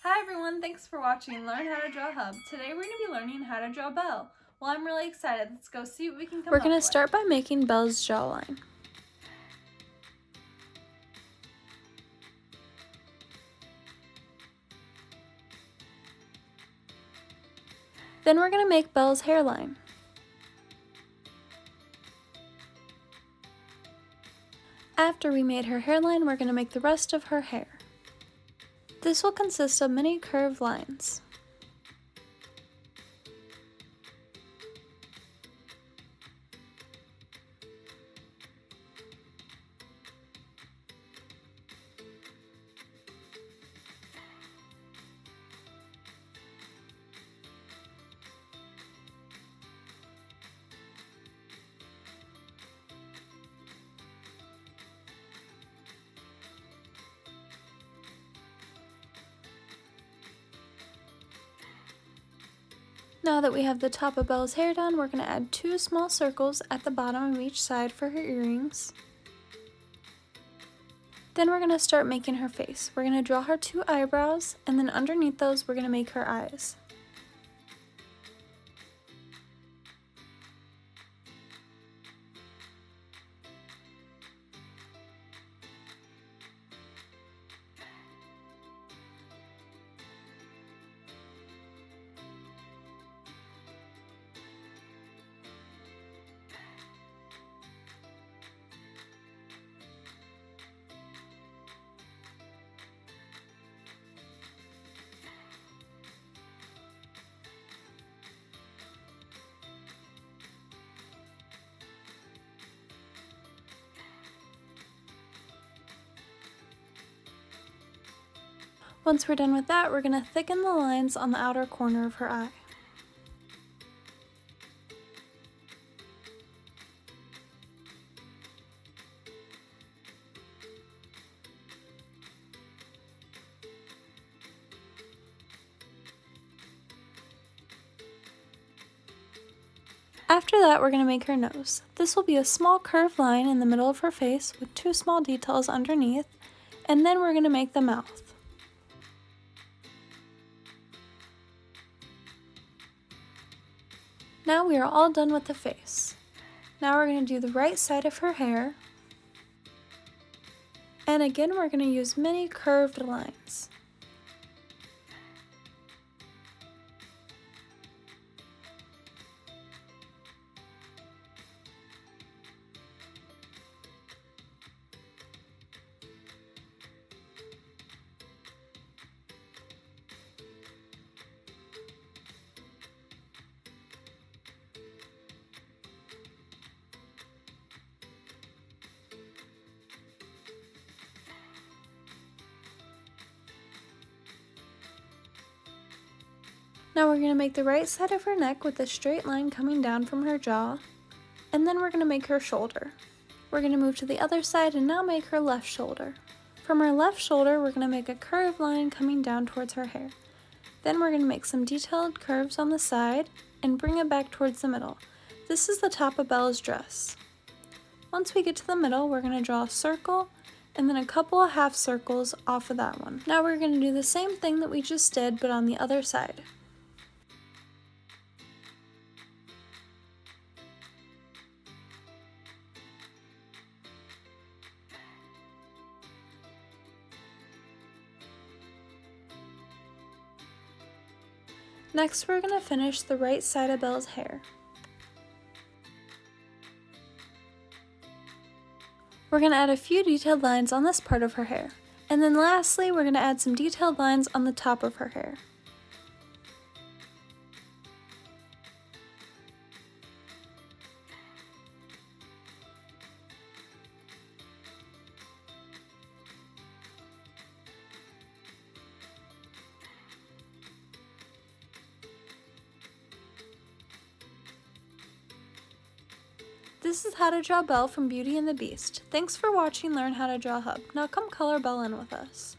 Hi everyone, thanks for watching Learn How to Draw Hub. Today we're going to be learning how to draw Belle. Well, I'm really excited. Let's go see what we can come up with. We're going to start by making Belle's jawline. Then we're going to make Belle's hairline. After we made her hairline, we're going to make the rest of her hair. This will consist of many curved lines. Now that we have the top of Belle's hair done, we're going to add 2 small circles at the bottom of each side for her earrings. Then we're going to start making her face. We're going to draw her 2 eyebrows, and then underneath those we're going to make her eyes. Once we're done with that, we're going to thicken the lines on the outer corner of her eye. After that, we're going to make her nose. This will be a small curved line in the middle of her face with 2 small details underneath, and then we're going to make the mouth. Now we are all done with the face. Now we're going to do the right side of her hair, and again we're going to use many curved lines. Now we're going to make the right side of her neck with a straight line coming down from her jaw, and then we're going to make her shoulder. We're going to move to the other side and now make her left shoulder. From her left shoulder, we're going to make a curved line coming down towards her hair. Then we're going to make some detailed curves on the side and bring it back towards the middle. This is the top of Belle's dress. Once we get to the middle, we're going to draw a circle and then a couple of half circles off of that one. Now we're going to do the same thing that we just did, but on the other side. Next, we're going to finish the right side of Belle's hair. We're going to add a few detailed lines on this part of her hair. And then lastly, we're going to add some detailed lines on the top of her hair. This is how to draw Belle from Beauty and the Beast. Thanks for watching Learn How to Draw Hub. Now come color Belle in with us.